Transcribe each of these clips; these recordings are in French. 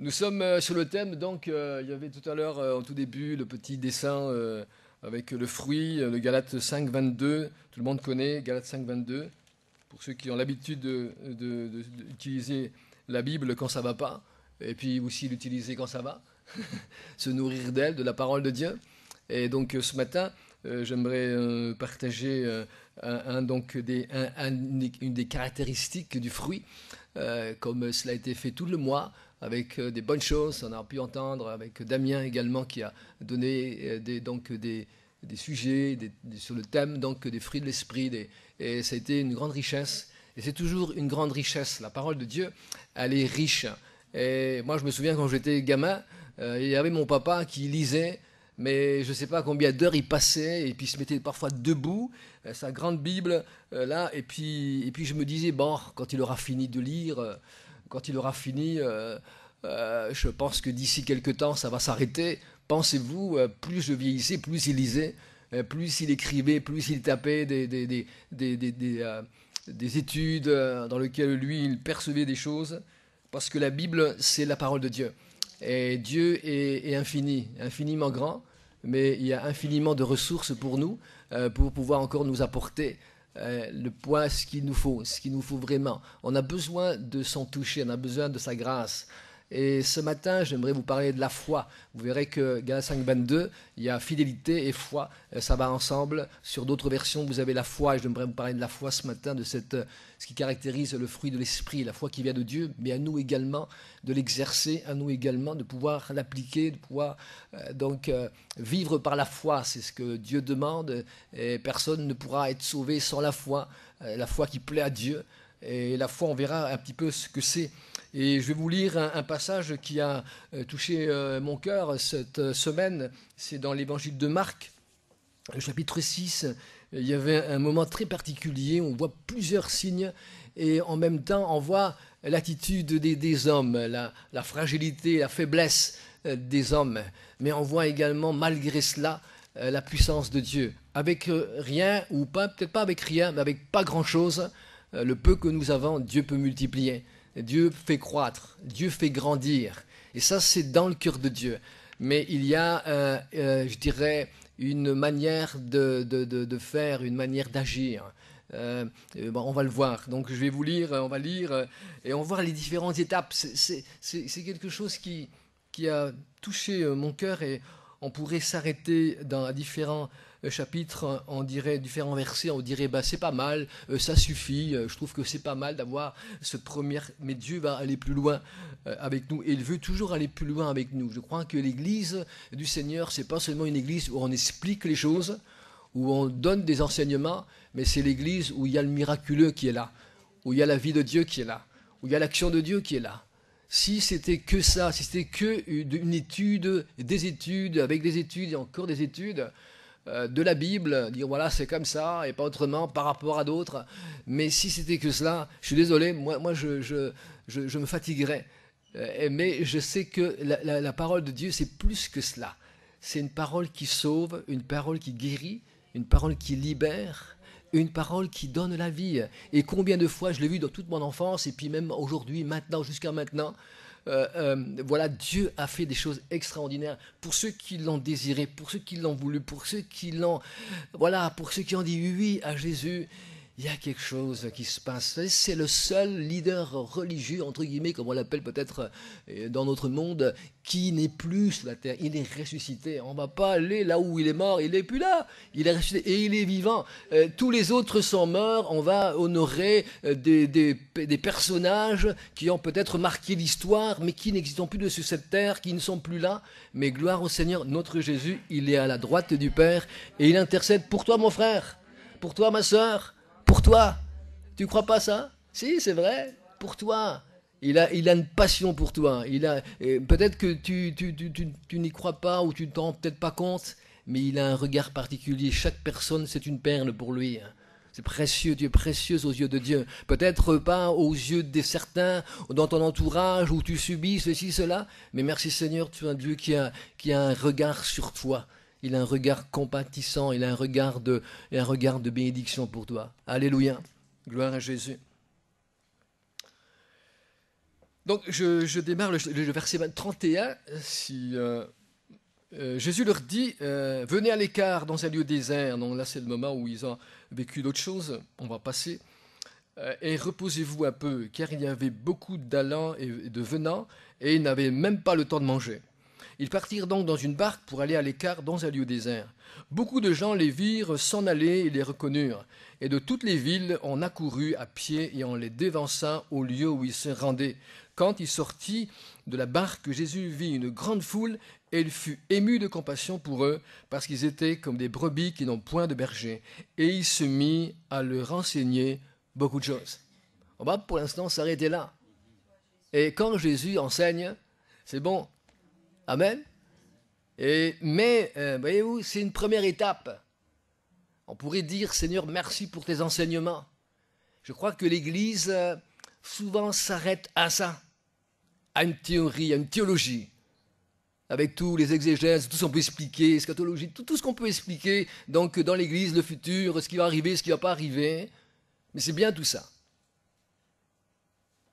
Nous sommes sur le thème, donc il y avait tout à l'heure, en tout début, le petit dessin avec le fruit, le Galates 5, 22. Tout le monde connaît Galates 5, 22. Pour ceux qui ont l'habitude d'utiliser la Bible quand ça va pas, et puis aussi l'utiliser quand ça va, se nourrir d'elle, de la parole de Dieu. Et donc ce matin, j'aimerais partager une des caractéristiques du fruit, comme cela a été fait tout le mois, avec des bonnes choses. On a pu entendre avec Damien également qui a donné des sujets sur le thème donc, des fruits de l'esprit. Et ça a été une grande richesse. Et c'est toujours une grande richesse. La parole de Dieu, elle est riche. Et moi, je me souviens quand j'étais gamin, il y avait mon papa qui lisait, mais je ne sais pas combien d'heures il passait, et puis il se mettait parfois debout, sa grande Bible, là, et puis je me disais, bon, quand il aura fini de lire, quand il aura fini, je pense que d'ici quelques temps, ça va s'arrêter. Pensez-vous, plus je vieillissais, plus il lisait, plus il écrivait, plus il tapait des études dans lesquelles lui, il percevait des choses, parce que la Bible, c'est la parole de Dieu. Et Dieu est infini, infiniment grand, mais il y a infiniment de ressources pour nous, pour pouvoir encore nous apporter le poids, ce qu'il nous faut vraiment. On a besoin de s'en toucher, on a besoin de sa grâce. Et ce matin, j'aimerais vous parler de la foi. Vous verrez que Galates 5, 22, il y a fidélité et foi, ça va ensemble. Sur d'autres versions, vous avez la foi, et j'aimerais vous parler de la foi ce matin, de ce qui caractérise le fruit de l'esprit, la foi qui vient de Dieu, mais à nous également de l'exercer, à nous également de pouvoir l'appliquer, de pouvoir vivre par la foi. C'est ce que Dieu demande, et personne ne pourra être sauvé sans la foi qui plaît à Dieu. Et la foi, on verra un petit peu ce que c'est. Et je vais vous lire un passage qui a touché mon cœur cette semaine. C'est dans l'évangile de Marc, chapitre 6. Il y avait un moment très particulier. On voit plusieurs signes et en même temps, on voit l'attitude des hommes, la fragilité, la faiblesse des hommes. Mais on voit également, malgré cela, la puissance de Dieu. Avec rien, ou pas, peut-être pas avec rien, mais avec pas grand-chose, le peu que nous avons, Dieu peut multiplier. Dieu fait croître, Dieu fait grandir. Et ça, c'est dans le cœur de Dieu. Mais il y a, je dirais, une manière de faire, une manière d'agir. On va le voir. Donc je vais vous lire, on va lire, et on va voir les différentes étapes. C'est quelque chose qui a touché mon cœur, et on pourrait s'arrêter dans différents chapitres, on dirait différents versets, on dirait c'est pas mal, ça suffit, je trouve que c'est pas mal d'avoir ce premier, mais Dieu va aller plus loin avec nous, et il veut toujours aller plus loin avec nous. Je crois que l'église du Seigneur, c'est pas seulement une église où on explique les choses, où on donne des enseignements, mais c'est l'église où il y a le miraculeux qui est là, où il y a la vie de Dieu qui est là, où il y a l'action de Dieu qui est là. Si c'était que ça, si c'était que une étude, des études, avec des études et encore des études, de la Bible, dire voilà c'est comme ça et pas autrement par rapport à d'autres, mais si c'était que cela, je suis désolé, moi je me fatiguerais, mais je sais que la parole de Dieu c'est plus que cela, c'est une parole qui sauve, une parole qui guérit, une parole qui libère, une parole qui donne la vie. Et combien de fois je l'ai vu dans toute mon enfance, et puis même aujourd'hui, maintenant, jusqu'à maintenant, voilà, Dieu a fait des choses extraordinaires pour ceux qui l'ont désiré, pour ceux qui l'ont voulu, pour ceux qui l'ont, voilà, pour ceux qui ont dit oui à Jésus. Il y a quelque chose qui se passe. C'est le seul leader religieux, entre guillemets, comme on l'appelle peut-être dans notre monde, qui n'est plus sur la terre. Il est ressuscité. On ne va pas aller là où il est mort. Il n'est plus là. Il est ressuscité et il est vivant. Tous les autres sont morts. On va honorer des personnages qui ont peut-être marqué l'histoire, mais qui n'existent plus sur cette terre, qui ne sont plus là. Mais gloire au Seigneur, notre Jésus, il est à la droite du Père et il intercède pour toi, mon frère, pour toi, ma sœur. Pour toi, tu crois pas ça? Si, c'est vrai, pour toi. Il a une passion pour toi. Peut-être que tu n'y crois pas ou tu ne t'en rends peut-être pas compte, mais il a un regard particulier. Chaque personne, c'est une perle pour lui. C'est précieux, tu es précieuse aux yeux de Dieu. Peut-être pas aux yeux de certains, dans ton entourage, où tu subis ceci, cela, mais merci Seigneur, tu es un Dieu qui a un regard sur toi. Il a un regard compatissant, il a un regard de bénédiction pour toi. Alléluia. Gloire à Jésus. Donc je démarre le verset 31. Jésus leur dit, venez à l'écart dans un lieu désert. Donc là c'est le moment où ils ont vécu d'autres choses, on va passer. Et reposez-vous un peu, car il y avait beaucoup d'allants et de venants, et ils n'avaient même pas le temps de manger. Ils partirent donc dans une barque pour aller à l'écart dans un lieu désert. Beaucoup de gens les virent s'en aller et les reconnurent. Et de toutes les villes, on accourut à pied et on les dévança au lieu où ils se rendaient. Quand il sortit de la barque, Jésus vit une grande foule et il fut ému de compassion pour eux, parce qu'ils étaient comme des brebis qui n'ont point de berger. Et il se mit à leur enseigner beaucoup de choses. On va pour l'instant s'arrêter là. Et quand Jésus enseigne, c'est bon. Amen. Mais, voyez-vous, c'est une première étape. On pourrait dire, Seigneur, merci pour tes enseignements. Je crois que l'Église souvent s'arrête à ça, à une théorie, à une théologie, avec tous les exégèses, tout ce qu'on peut expliquer, eschatologie, tout ce qu'on peut expliquer, donc dans l'Église, le futur, ce qui va arriver, ce qui ne va pas arriver. Mais c'est bien tout ça.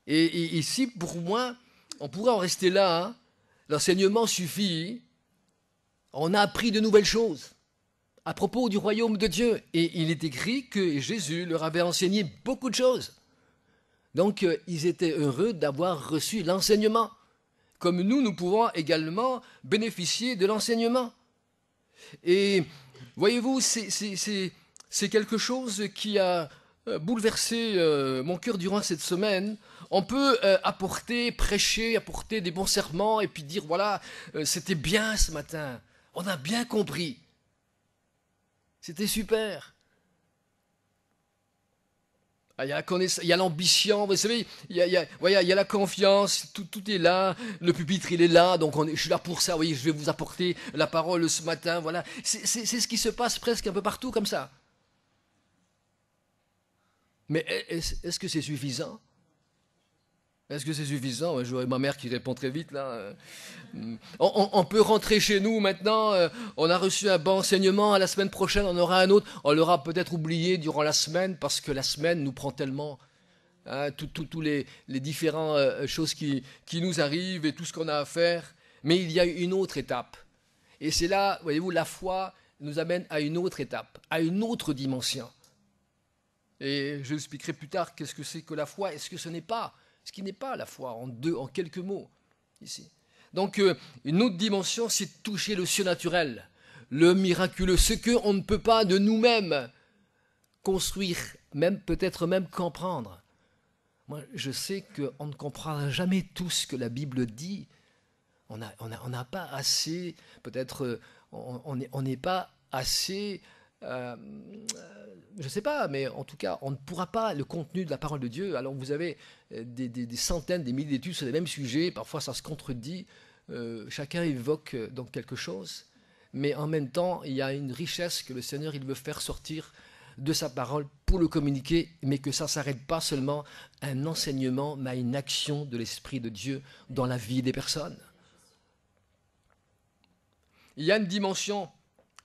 Et ici, pour moi, on pourrait en rester là. Hein. L'enseignement suffit. On a appris de nouvelles choses à propos du royaume de Dieu. Et il est écrit que Jésus leur avait enseigné beaucoup de choses. Donc, ils étaient heureux d'avoir reçu l'enseignement. Comme nous pouvons également bénéficier de l'enseignement. Et voyez-vous, c'est quelque chose qui a bouleversé mon cœur durant cette semaine. On peut prêcher, apporter des bons serments et puis dire, voilà, c'était bien ce matin. On a bien compris. C'était super. Il y a la connaissance, il y a l'ambition, vous savez, il y a la confiance, tout est là, le pupitre il est là, donc je suis là pour ça, oui, je vais vous apporter la parole ce matin, voilà. C'est ce qui se passe presque un peu partout comme ça. Mais est-ce que c'est suffisant ? Est-ce que c'est suffisant ? J'aurais ma mère qui répond très vite là. On peut rentrer chez nous maintenant, on a reçu un bon enseignement, la semaine prochaine on aura un autre, on l'aura peut-être oublié durant la semaine parce que la semaine nous prend tellement, hein, tous les différentes choses qui nous arrivent et tout ce qu'on a à faire. Mais il y a une autre étape. Et c'est là, voyez-vous, la foi nous amène à une autre étape, à une autre dimension. Et je expliquerai plus tard qu'est-ce que c'est que la foi, est-ce que ce n'est pas ce qui n'est pas la foi, en quelques mots, ici. Donc, une autre dimension, c'est toucher le surnaturel, le miraculeux, ce qu'on ne peut pas de nous-mêmes construire, peut-être même comprendre. Moi, je sais qu'on ne comprendra jamais tout ce que la Bible dit. On n'a pas assez, peut-être, on n'est pas assez... je ne sais pas, mais en tout cas, on ne pourra pas le contenu de la parole de Dieu. Alors vous avez des centaines, des milliers d'études sur les mêmes sujets, parfois ça se contredit, chacun évoque donc quelque chose, mais en même temps, il y a une richesse que le Seigneur il veut faire sortir de sa parole pour le communiquer, mais que ça ne s'arrête pas seulement à un enseignement, mais à une action de l'Esprit de Dieu dans la vie des personnes. Il y a une dimension,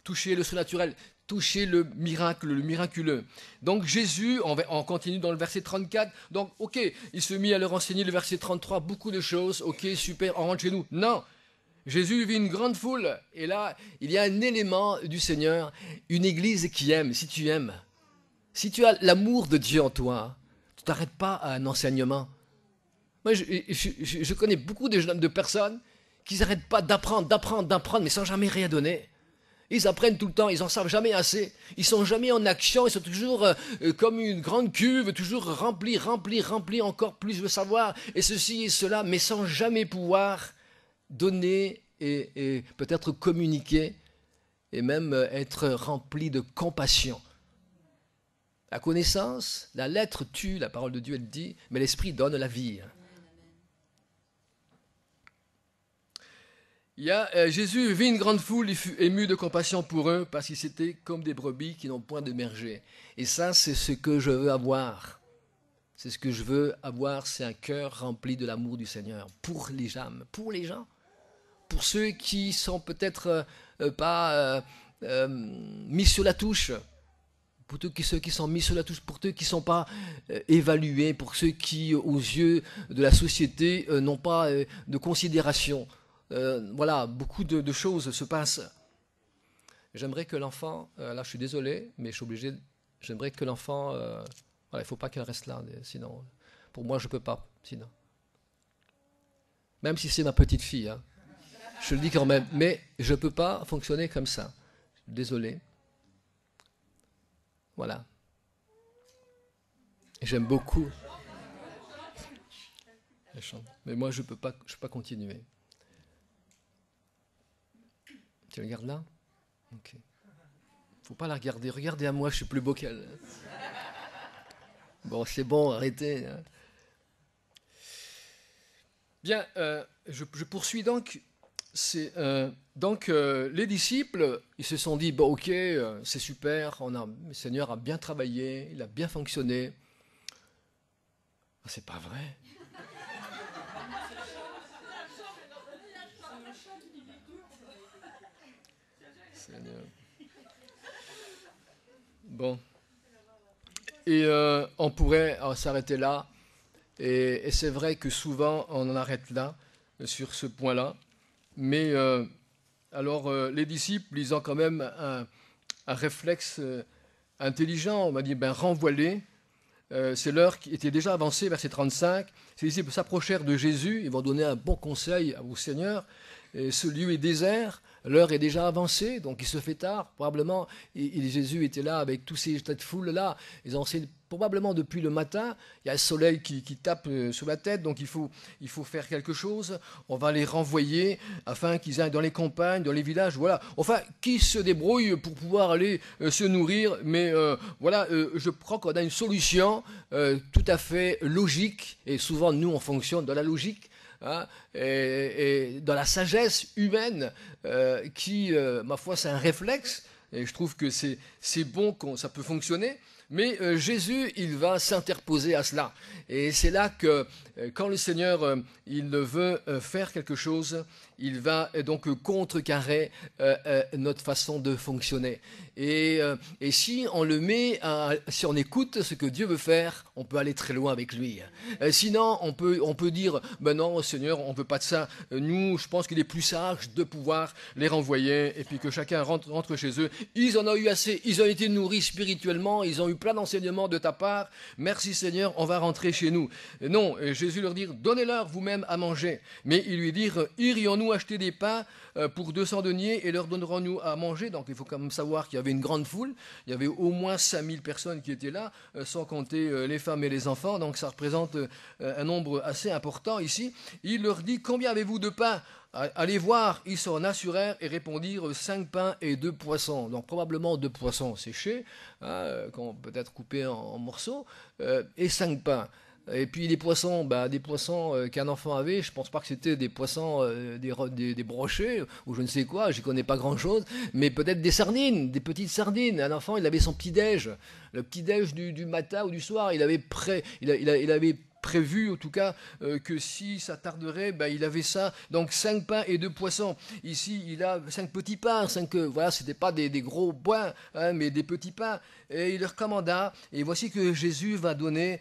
toucher le surnaturel, toucher le miracle, le miraculeux. Donc Jésus, on continue dans le verset 34, donc ok, il se mit à leur enseigner le verset 33, beaucoup de choses, ok, super, on rentre chez nous. Non, Jésus vit une grande foule, et là, il y a un élément du Seigneur, une église qui aime, si tu aimes, si tu as l'amour de Dieu en toi, tu ne t'arrêtes pas à un enseignement. Moi, je connais beaucoup de personnes qui n'arrêtent pas d'apprendre, mais sans jamais rien donner. Ils apprennent tout le temps, ils n'en savent jamais assez. Ils ne sont jamais en action, ils sont toujours comme une grande cuve, toujours remplis encore plus de savoir, et ceci et cela, mais sans jamais pouvoir donner et peut-être communiquer, et même être remplis de compassion. La connaissance, la lettre tue, la parole de Dieu, elle dit, mais l'esprit donne la vie. Jésus vit une grande foule, il fut ému de compassion pour eux parce qu'ils étaient comme des brebis qui n'ont point de berger. Et ça, c'est ce que je veux avoir. C'est ce que je veux avoir, c'est un cœur rempli de l'amour du Seigneur pour les âmes, pour les gens, pour ceux qui sont peut-être pas mis sur la touche, pour ceux qui sont mis sur la touche, pour ceux qui ne sont pas évalués, pour ceux qui, aux yeux de la société, n'ont pas de considération. Voilà, beaucoup de choses se passent. J'aimerais que l'enfant, là je suis désolé, mais je suis obligé, j'aimerais que l'enfant, voilà, il ne faut pas qu'elle reste là, sinon, pour moi je ne peux pas, sinon. Même si c'est ma petite fille, hein, je le dis quand même, mais je ne peux pas fonctionner comme ça. Désolé. Voilà. J'aime beaucoup. Mais moi je ne peux pas continuer. Tu la regardes là? Ok. Faut pas la regarder. Regardez à moi, je suis plus beau qu'elle. Bon, c'est bon, arrêtez. Hein. Bien, je poursuis donc. Les disciples, ils se sont dit, bon, ok, c'est super, le Seigneur a bien travaillé, il a bien fonctionné. Ah, c'est pas vrai. Seigneur. Bon. Et on pourrait s'arrêter là. Et c'est vrai que souvent, on en arrête là, sur ce point-là. Mais les disciples, ils ont quand même un réflexe intelligent. On va dire, renvoie-les. C'est l'heure qui était déjà avancée, verset 35. Ces disciples s'approchèrent de Jésus. Ils vont donner un bon conseil au Seigneur. Et ce lieu est désert. L'heure est déjà avancée, donc il se fait tard. Probablement, Jésus était là avec tous ces tas de foule-là. Ils ont essayé probablement depuis le matin. Il y a le soleil qui tape sur la tête, donc il faut faire quelque chose. On va les renvoyer afin qu'ils aillent dans les campagnes, dans les villages. Voilà. Enfin, qui se débrouille pour pouvoir aller se nourrir. Mais je crois qu'on a une solution tout à fait logique. Et souvent, nous, on fonctionne dans la logique. Hein, et dans la sagesse humaine qui, ma foi, c'est un réflexe, et je trouve que c'est bon, ça peut fonctionner, mais Jésus, il va s'interposer à cela. Et c'est là que, quand le Seigneur, il veut faire quelque chose, il va donc contrecarrer notre façon de fonctionner. Et si on le met, si on écoute ce que Dieu veut faire, on peut aller très loin avec lui. Sinon, on peut dire, ben non, Seigneur, on ne veut pas de ça. Nous, je pense qu'il est plus sage de pouvoir les renvoyer et puis que chacun rentre chez eux. Ils en ont eu assez, ils ont été nourris spirituellement, ils ont eu plein d'enseignements de ta part. Merci Seigneur, on va rentrer chez nous. Non, Jésus leur dit, donnez-leur vous-même à manger. Mais ils lui dirent, irions-nous acheter des pains pour 200 deniers et leur donnerons-nous à manger? Donc il faut quand même savoir qu'il y avait une grande foule, il y avait au moins 5000 personnes qui étaient là, sans compter les femmes et les enfants, donc ça représente un nombre assez important ici. Il leur dit, combien avez-vous de pain? Allez voir, ils s'en assurèrent et répondirent 5 pains et 2 poissons. Donc probablement 2 poissons séchés, peut-être coupés en morceaux, et 5 pains. Et puis des poissons qu'un enfant avait, je ne pense pas que c'était des poissons, des brochets ou je ne sais quoi, j'y connais pas grand-chose, mais peut-être des sardines, des petites sardines. Un enfant, il avait son petit-déj, le petit-déj du matin ou du soir, il avait prévu en tout cas que si ça tarderait, il avait ça, donc 5 pains et 2 poissons. Ici, il a 5 petits pains, voilà, c'était pas des gros pains, hein, mais des petits pains. Et il leur commanda, et voici que Jésus va donner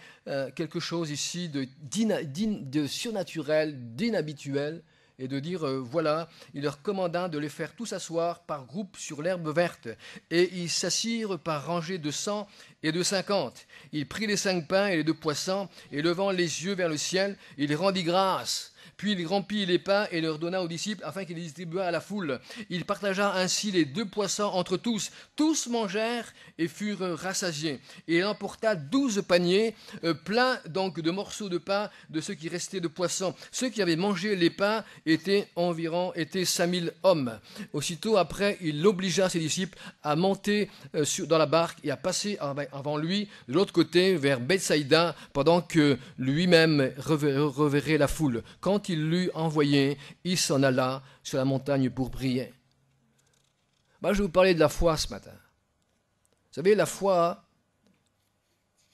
quelque chose ici de surnaturel, d'inhabituel, et de dire, voilà, il leur commanda de les faire tous asseoir par groupe sur l'herbe verte. Et ils s'assirent par rangées de 100 et de 50. Il prit les 5 pains et les 2 poissons, et levant les yeux vers le ciel, il rendit grâce. Puis il remplit les pains et leur donna aux disciples afin qu'ils les distribuassent à la foule. Il partagea ainsi les 2 poissons entre tous. Tous mangèrent et furent rassasiés. Et il emporta 12 paniers pleins donc de morceaux de pain de ceux qui restaient de poissons. Ceux qui avaient mangé les pains étaient 5000 hommes. Aussitôt après, il obligea ses disciples à monter dans la barque et à passer avant lui de l'autre côté vers Bethsaïda pendant que lui-même reverrait la foule. Quand il l'eut envoyé, il s'en alla sur la montagne pour prier. Je vais vous parler de la foi ce matin. Vous savez, la foi,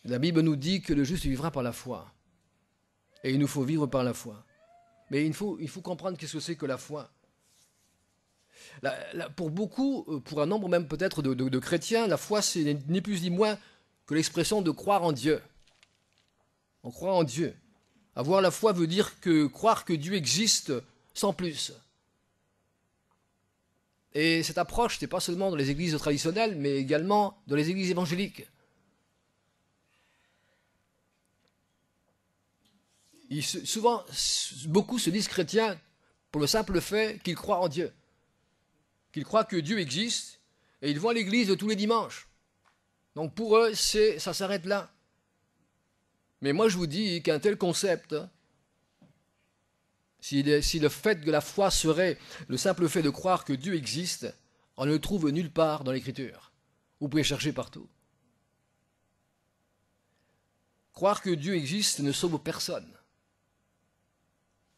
la Bible nous dit que le juste vivra par la foi. Et il nous faut vivre par la foi. Mais il faut comprendre qu'est-ce que c'est que la foi. Pour beaucoup, pour un nombre même peut-être de chrétiens, la foi, c'est ni plus ni moins que l'expression de croire en Dieu. On croit en Dieu. Avoir la foi veut dire que croire que Dieu existe sans plus. Et cette approche, ce n'est pas seulement dans les églises traditionnelles, mais également dans les églises évangéliques. Souvent, beaucoup se disent chrétiens pour le simple fait qu'ils croient en Dieu, qu'ils croient que Dieu existe, et ils vont à l'église tous les dimanches. Donc pour eux, ça s'arrête là. Mais moi je vous dis qu'un tel concept, si le fait que la foi serait le simple fait de croire que Dieu existe, on ne le trouve nulle part dans l'Écriture. Vous pouvez chercher partout. Croire que Dieu existe ne sauve personne.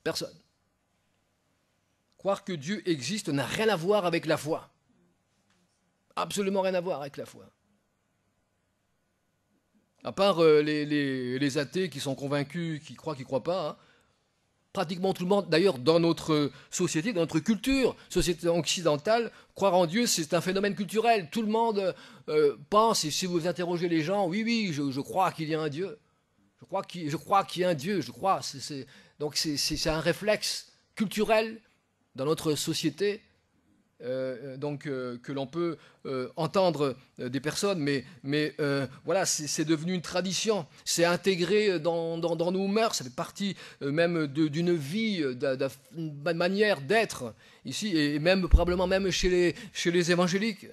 Personne. Croire que Dieu existe n'a rien à voir avec la foi. Absolument rien à voir avec la foi. À part les athées qui sont convaincus, qui croient pas, hein. Pratiquement tout le monde, d'ailleurs dans notre société, dans notre culture, société occidentale, croire en Dieu c'est un phénomène culturel. Tout le monde pense, et si vous interrogez les gens, oui, je crois qu'il y a un Dieu. Je crois qu'il y a un Dieu, je crois. Donc c'est un réflexe culturel dans notre société, que l'on peut entendre des personnes, mais voilà, c'est devenu une tradition, c'est intégré dans nos mœurs, ça fait partie même d'une vie, d'une manière d'être ici, et même probablement même chez les évangéliques.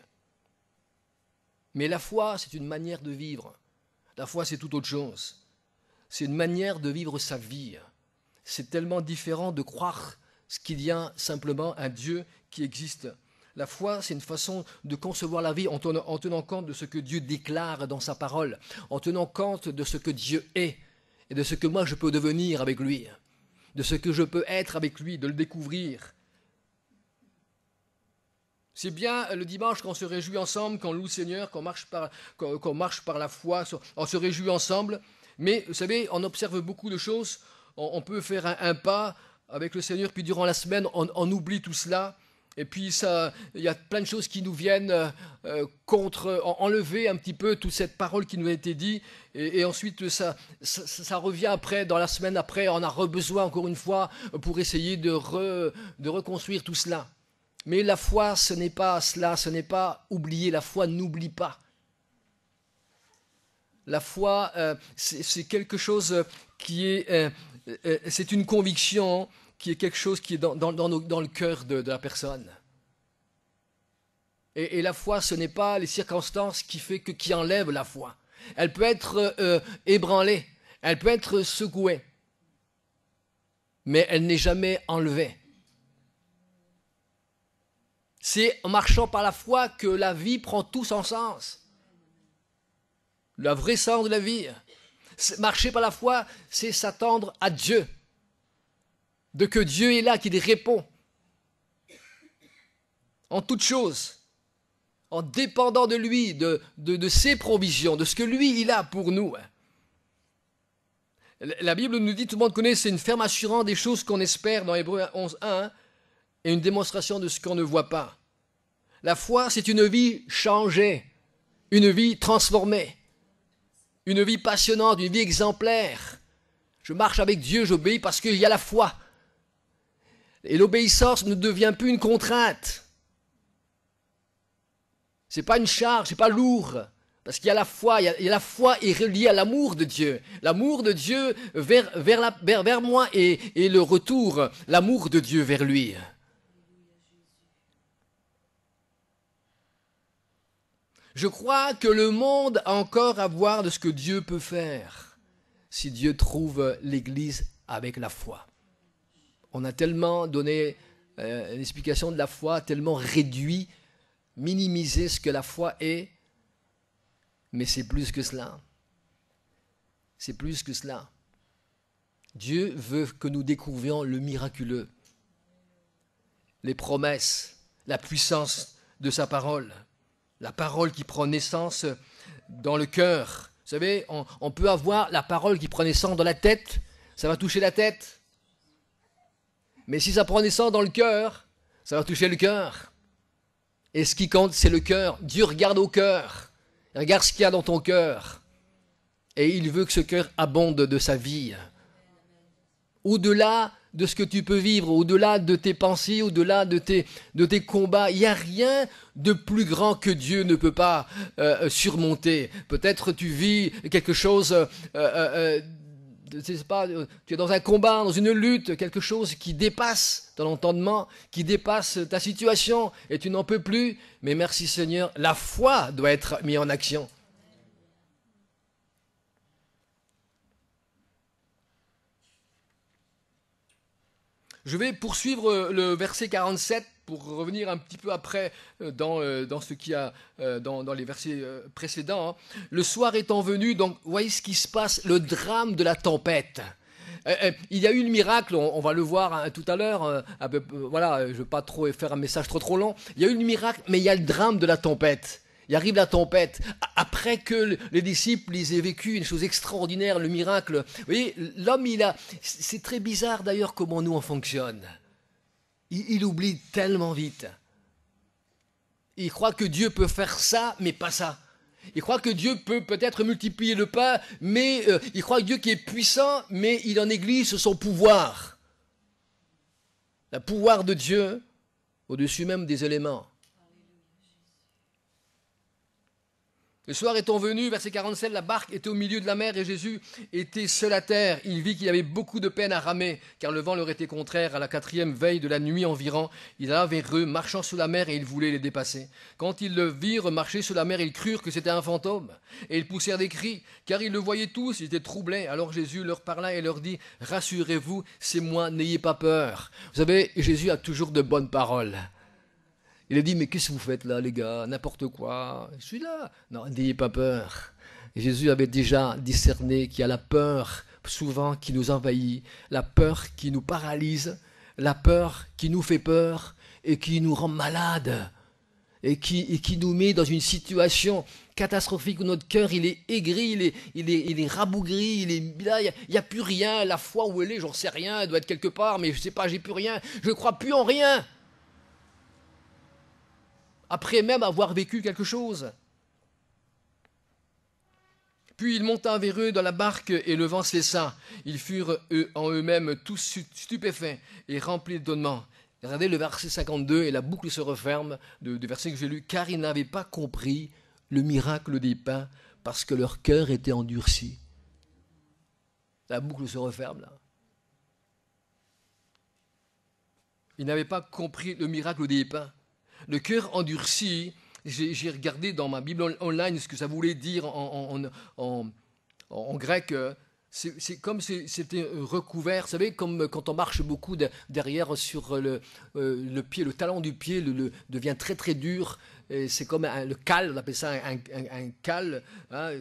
Mais la foi, c'est une manière de vivre. La foi, c'est tout autre chose. C'est une manière de vivre sa vie. C'est tellement différent de croire qu'il y a simplement un Dieu qui existe. La foi, c'est une façon de concevoir la vie en tenant compte de ce que Dieu déclare dans sa parole, en tenant compte de ce que Dieu est et de ce que moi je peux devenir avec lui, de ce que je peux être avec lui, de le découvrir. C'est bien le dimanche qu'on se réjouit ensemble, qu'on loue le Seigneur, qu'on marche par la foi, on se réjouit ensemble. Mais vous savez, on observe beaucoup de choses. On peut faire un pas avec le Seigneur, puis durant la semaine, on oublie tout cela. Et puis il y a plein de choses qui nous viennent enlever un petit peu toute cette parole qui nous a été dite. Et ensuite, ça revient après, dans la semaine après, on a besoin encore une fois pour essayer de reconstruire tout cela. Mais la foi, ce n'est pas cela, ce n'est pas oublier. La foi n'oublie pas. La foi, c'est quelque chose qui est... c'est une conviction qui est quelque chose qui est dans le cœur de la personne. Et la foi, ce n'est pas les circonstances qui enlèvent la foi. Elle peut être ébranlée, elle peut être secouée, mais elle n'est jamais enlevée. C'est en marchant par la foi que la vie prend tout son sens. Le vrai sens de la vie. Marcher par la foi, c'est s'attendre à Dieu. De que Dieu est là, qu'il répond. En toutes choses. En dépendant de lui, de ses provisions, de ce que lui, il a pour nous. La Bible nous dit, tout le monde connaît, c'est une ferme assurance des choses qu'on espère dans Hébreux 11.1 et une démonstration de ce qu'on ne voit pas. La foi, c'est une vie changée, une vie transformée. Une vie passionnante, une vie exemplaire. Je marche avec Dieu, j'obéis parce qu'il y a la foi. Et l'obéissance ne devient plus une contrainte. Ce n'est pas une charge, ce n'est pas lourd. Parce qu'il y a la foi, la foi est reliée à l'amour de Dieu. L'amour de Dieu vers moi et le retour, l'amour de Dieu vers lui. Je crois que le monde a encore à voir de ce que Dieu peut faire si Dieu trouve l'Église avec la foi. On a tellement donné une explication de la foi, tellement réduit, minimisé ce que la foi est, mais c'est plus que cela. C'est plus que cela. Dieu veut que nous découvrions le miraculeux, les promesses, la puissance de sa parole. La parole qui prend naissance dans le cœur. Vous savez, on peut avoir la parole qui prend naissance dans la tête, ça va toucher la tête. Mais si ça prend naissance dans le cœur, ça va toucher le cœur. Et ce qui compte, c'est le cœur. Dieu regarde au cœur. Il regarde ce qu'il y a dans ton cœur. Et il veut que ce cœur abonde de sa vie. Au-delà de ce que tu peux vivre, au-delà de tes pensées, au-delà de tes combats, il n'y a rien de plus grand que Dieu ne peut pas surmonter. Peut-être tu vis quelque chose, je sais pas, tu es dans un combat, dans une lutte, quelque chose qui dépasse ton entendement, qui dépasse ta situation, et tu n'en peux plus. Mais merci Seigneur, la foi doit être mise en action. Je vais poursuivre le verset 47 pour revenir un petit peu après dans ce qu'il y a dans les versets précédents. Le soir étant venu, donc voyez ce qui se passe, le drame de la tempête. Il y a eu le miracle, on va le voir tout à l'heure, voilà, je ne veux pas trop faire un message trop long. Il y a eu le miracle, mais il y a le drame de la tempête. Il arrive la tempête. Après que les disciples ils aient vécu une chose extraordinaire, le miracle. Vous voyez, l'homme, c'est très bizarre d'ailleurs comment nous on fonctionne. Il oublie tellement vite. Il croit que Dieu peut faire ça, mais pas ça. Il croit que Dieu peut peut-être multiplier le pain, mais il croit que Dieu qui est puissant, mais il en néglige son pouvoir. Le pouvoir de Dieu au-dessus même des éléments. Le soir étant venu, verset 47, la barque était au milieu de la mer et Jésus était seul à terre. Il vit qu'il y avait beaucoup de peine à ramer, car le vent leur était contraire. À la 4e veille de la nuit environ, il alla vers eux, marchant sur la mer, et il voulait les dépasser. Quand ils le virent marcher sur la mer, ils crurent que c'était un fantôme. Et ils poussèrent des cris, car ils le voyaient tous, ils étaient troublés. Alors Jésus leur parla et leur dit, « Rassurez-vous, c'est moi, n'ayez pas peur. » Vous savez, Jésus a toujours de bonnes paroles. Il a dit, mais qu'est-ce que vous faites là, les gars? N'importe quoi. Je suis là. Non, n'ayez pas peur. Et Jésus avait déjà discerné qu'il y a la peur, souvent, qui nous envahit, la peur qui nous paralyse, la peur qui nous fait peur et qui nous rend malades et qui nous met dans une situation catastrophique où notre cœur, il est aigri, il est rabougri, là, il n'y a plus rien. La foi où elle est, j'en sais rien, elle doit être quelque part, mais je ne sais pas, j'ai plus rien. Je ne crois plus en rien. Après même avoir vécu quelque chose. Puis il monta vers eux dans la barque et le vent cessa. Ils furent en eux-mêmes tous stupéfaits et remplis d'étonnement. Regardez le verset 52 et la boucle se referme du verset que j'ai lu. Car ils n'avaient pas compris le miracle des pains parce que leur cœur était endurci. La boucle se referme là. Ils n'avaient pas compris le miracle des pains. Le cœur endurci, j'ai regardé dans ma Bible online ce que ça voulait dire en grec. C'est comme si c'était recouvert, vous savez, comme quand on marche beaucoup derrière sur le pied, le talon du pied devient très très dur. C'est comme le cal, on appelle ça un cal. Hein,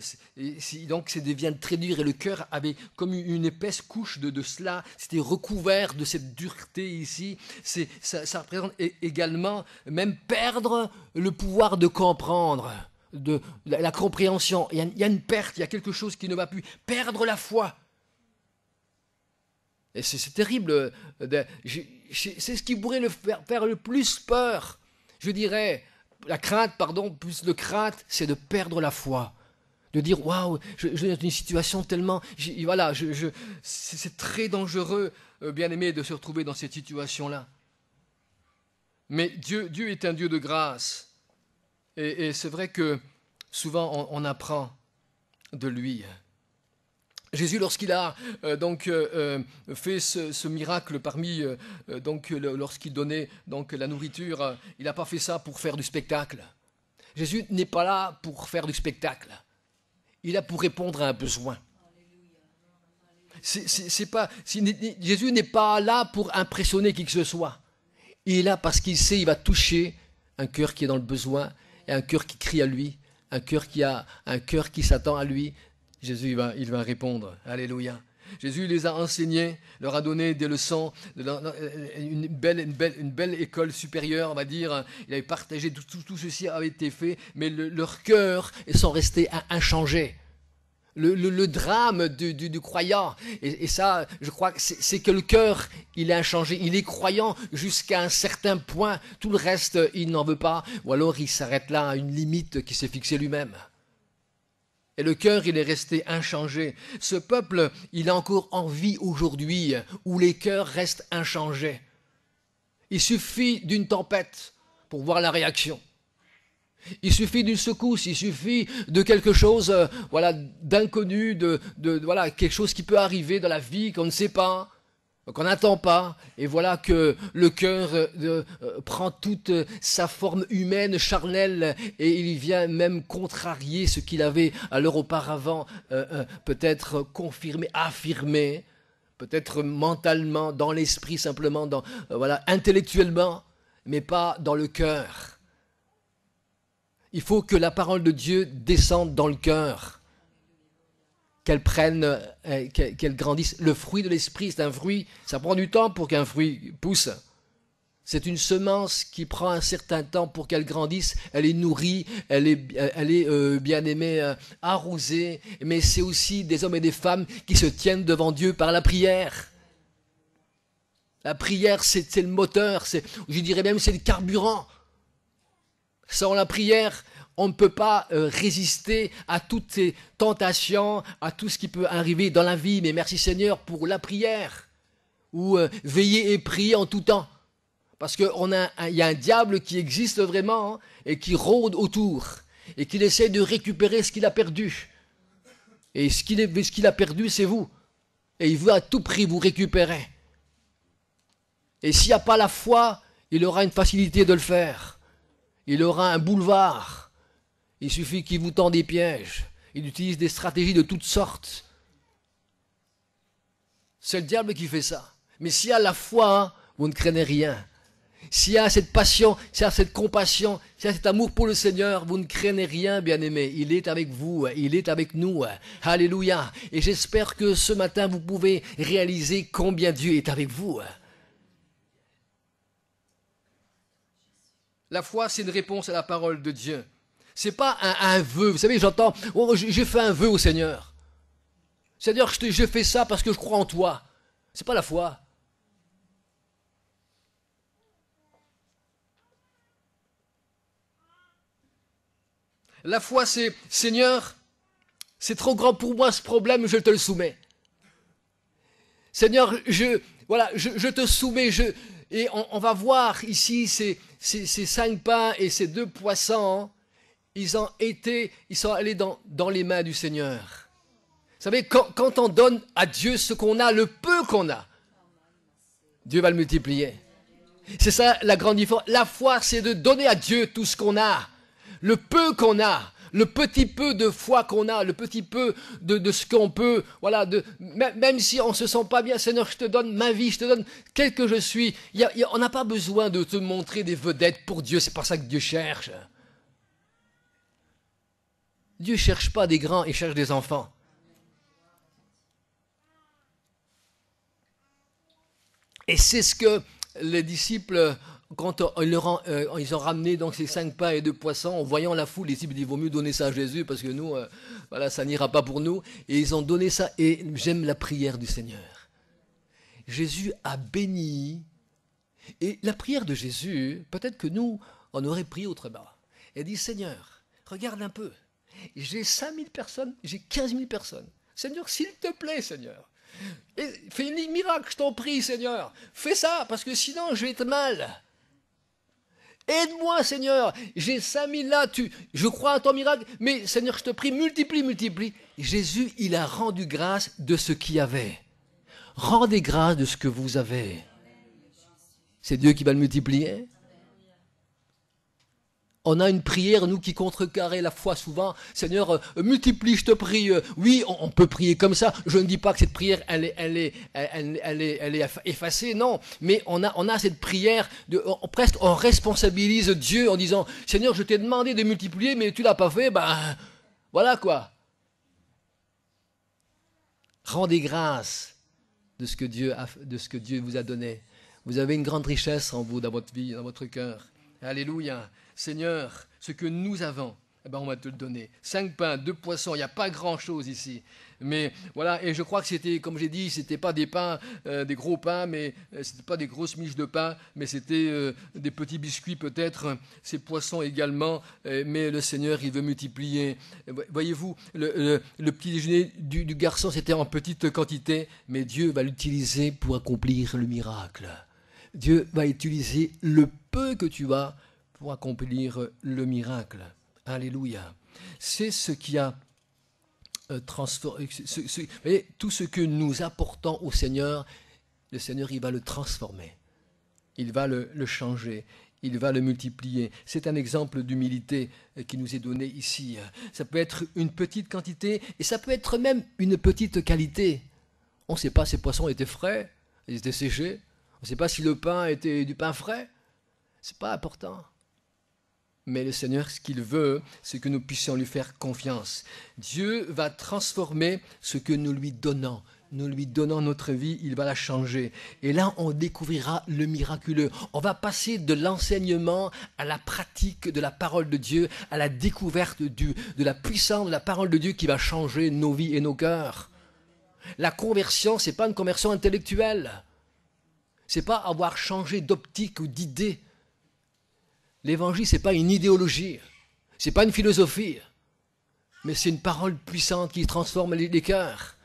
donc ça devient très dur et le cœur avait comme une épaisse couche de cela. C'était recouvert de cette dureté ici. Ça représente également même perdre le pouvoir de comprendre. De la compréhension, il y a une perte, il y a quelque chose qui ne va plus, perdre la foi. Et c'est terrible, c'est ce qui pourrait le faire le plus peur. Je dirais, la crainte, pardon, plus de crainte, c'est de perdre la foi. De dire, waouh, je suis dans une situation tellement, voilà, c'est très dangereux, bien aimé, de se retrouver dans cette situation-là. Mais Dieu est un Dieu de grâce. Et c'est vrai que souvent on apprend de lui. Jésus, lorsqu'il a fait ce miracle parmi, lorsqu'il donnait donc, la nourriture, il n'a pas fait ça pour faire du spectacle. Jésus n'est pas là pour faire du spectacle. Il est là pour répondre à un besoin. Jésus n'est pas là pour impressionner qui que ce soit. Il est là parce qu'il sait qu'il va toucher un cœur qui est dans le besoin. Et un cœur qui crie à lui, un cœur qui s'attend à lui, Jésus il va répondre. Alléluia. Jésus les a enseignés, leur a donné des leçons, une belle école supérieure, on va dire. Il avait partagé, tout ceci avait été fait, mais leur cœur sont restés inchangés. le drame du croyant. Et ça, je crois que c'est que le cœur, il est inchangé. Il est croyant jusqu'à un certain point. Tout le reste, il n'en veut pas. Ou alors, il s'arrête là à une limite qu'il s'est fixée lui-même. Et le cœur, il est resté inchangé. Ce peuple, il a encore en vie aujourd'hui, où les cœurs restent inchangés. Il suffit d'une tempête pour voir la réaction. Il suffit d'une secousse, il suffit de quelque chose, voilà, d'inconnu, voilà, quelque chose qui peut arriver dans la vie qu'on ne sait pas, qu'on n'attend pas, et voilà que le cœur prend toute sa forme humaine, charnelle, et il vient même contrarier ce qu'il avait à l'heure auparavant, peut-être confirmé, affirmé, peut-être mentalement, dans l'esprit simplement, voilà, intellectuellement, mais pas dans le cœur. Il faut que la parole de Dieu descende dans le cœur, qu'elle prenne, qu'elle grandisse. Le fruit de l'esprit, c'est un fruit, ça prend du temps pour qu'un fruit pousse. C'est une semence qui prend un certain temps pour qu'elle grandisse. Elle est nourrie, elle est bien aimée, arrosée. Mais c'est aussi des hommes et des femmes qui se tiennent devant Dieu par la prière. La prière, c'est le moteur, je dirais même c'est le carburant. Sans la prière, on ne peut pas résister à toutes ces tentations, à tout ce qui peut arriver dans la vie. Mais merci Seigneur pour la prière, ou veiller et prier en tout temps. Parce qu'il y a un diable qui existe vraiment, hein, et qui rôde autour, et qui essaie de récupérer ce qu'il a perdu. Et ce qu'il a perdu, c'est vous. Et il veut à tout prix vous récupérer. Et s'il n'y a pas la foi, il aura une facilité de le faire. Il aura un boulevard. Il suffit qu'il vous tende des pièges. Il utilise des stratégies de toutes sortes. C'est le diable qui fait ça. Mais s'il y a la foi, vous ne craignez rien. S'il y a cette passion, s'il y a cette compassion, s'il y a cet amour pour le Seigneur, vous ne craignez rien, bien-aimés. Il est avec vous, il est avec nous. Alléluia. Et j'espère que ce matin, vous pouvez réaliser combien Dieu est avec vous. La foi, c'est une réponse à la parole de Dieu. C'est pas un vœu. Vous savez, j'entends, oh, j'ai fait un vœu au Seigneur. Seigneur, je fais ça parce que je crois en toi. C'est pas la foi. La foi, c'est, Seigneur, c'est trop grand pour moi ce problème, je te le soumets. Seigneur, je te soumets, et on va voir ici ces 5 pains et ces 2 poissons, ils sont allés dans les mains du Seigneur. Vous savez, quand on donne à Dieu ce qu'on a, le peu qu'on a, Dieu va le multiplier. C'est ça la grande différence. La foi, c'est de donner à Dieu tout ce qu'on a. Le peu qu'on a, le petit peu de foi qu'on a, le petit peu de ce qu'on peut, voilà, même si on ne se sent pas bien, Seigneur, je te donne ma vie, je te donne quel que je suis. On n'a pas besoin de te montrer des vedettes pour Dieu, c'est pas ça que Dieu cherche. Dieu ne cherche pas des grands, il cherche des enfants. Et c'est ce que les disciples, quand ils ont ramené donc ces 5 pains et 2 poissons, en voyant la foule, les disciples disent, il vaut mieux donner ça à Jésus, parce que nous, voilà, ça n'ira pas pour nous. Et ils ont donné ça, et j'aime la prière du Seigneur. Jésus a béni, et la prière de Jésus, peut-être que nous, on aurait prié autrement. Il dit, Seigneur, regarde un peu, j'ai 5000 personnes, j'ai 15 000 personnes. Seigneur, s'il te plaît, Seigneur, et fais un miracle, je t'en prie, Seigneur. Fais ça, parce que sinon, je vais être mal. Aide-moi, Seigneur. J'ai 5000 là, je crois à ton miracle, mais Seigneur, je te prie, multiplie. Jésus, il a rendu grâce de ce qu'il y avait. Rendez grâce de ce que vous avez. C'est Dieu qui va le multiplier. On a une prière, nous, qui contrecarre la foi souvent. Seigneur, multiplie, je te prie. Oui, on peut prier comme ça. Je ne dis pas que cette prière, elle est effacée, non. Mais on a cette prière, presque on responsabilise Dieu en disant, Seigneur, je t'ai demandé de multiplier, mais tu ne l'as pas fait, voilà quoi. Rendez grâce de ce que Dieu vous a donné. Vous avez une grande richesse en vous, dans votre vie, dans votre cœur. Alléluia. Seigneur, ce que nous avons, Eh ben, on va te le donner. 5 pains, 2 poissons, il n'y a pas grand-chose ici. Mais voilà, et je crois que c'était, comme j'ai dit, c'était pas des pains, des gros pains, mais c'était pas des grosses miches de pain, mais c'était des petits biscuits peut-être, ces poissons également, mais le Seigneur, il veut multiplier. Voyez-vous, le petit déjeuner du garçon, c'était en petite quantité, mais Dieu va l'utiliser pour accomplir le miracle. Dieu va utiliser le peu que tu as pour accomplir le miracle. Alléluia. C'est ce qui a transformé. Voyez, tout ce que nous apportons au Seigneur, le Seigneur, il va le transformer. Il va le changer. Il va le multiplier. C'est un exemple d'humilité qui nous est donné ici. Ça peut être une petite quantité et ça peut être même une petite qualité. On ne sait pas si ces poissons étaient frais, ils étaient séchés. On ne sait pas si le pain était du pain frais. Ce n'est pas important. Mais le Seigneur, ce qu'il veut, c'est que nous puissions lui faire confiance. Dieu va transformer ce que nous lui donnons. Nous lui donnons notre vie, il va la changer. Et là, on découvrira le miraculeux. On va passer de l'enseignement à la pratique de la parole de Dieu, à la découverte de la puissance de la parole de Dieu qui va changer nos vies et nos cœurs. La conversion, ce n'est pas une conversion intellectuelle. Ce n'est pas avoir changé d'optique ou d'idée. L'évangile, ce n'est pas une idéologie, ce n'est pas une philosophie, mais c'est une parole puissante qui transforme les cœurs.